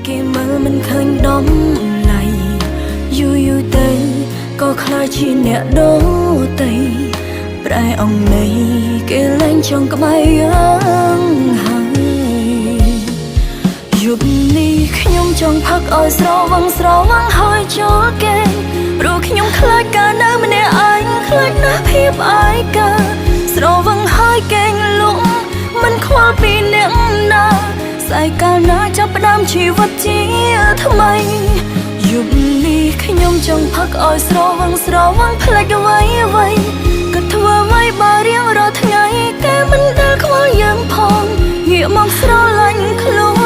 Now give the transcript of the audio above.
គេមើលមិនឃើញដំឡៃយូរយូរទៅក៏ខ្លាចជាអ្នកដូតីប្រែអំណីគេលែងចង់ក្បែរយើងហើយយប់នេះខ្ញុំចង់ផឹកឲ្យស្រវឹងហើយចូលគេព្រោះខ្ញុំខ្លាចការនៅម្នាក់ឯងខ្លាចណាស់ភាពឯកាស្រវឹងហើយគេងលក់មិនខ្វល់ពីអ្នកណាស្អែកកាលណាចាប់ផ្ដើមជីវិតជាថ្មីយប់នេះខ្ញុំចង់ផឹកឲ្យស្រវឹងផ្លេចអ្វីក៏ធ្វើអ្វីបើរៀងរាល់ថ្ងៃគេមិនដែលខ្វល់យើងផងងាកមកស្រឡាញ់ខ្លួន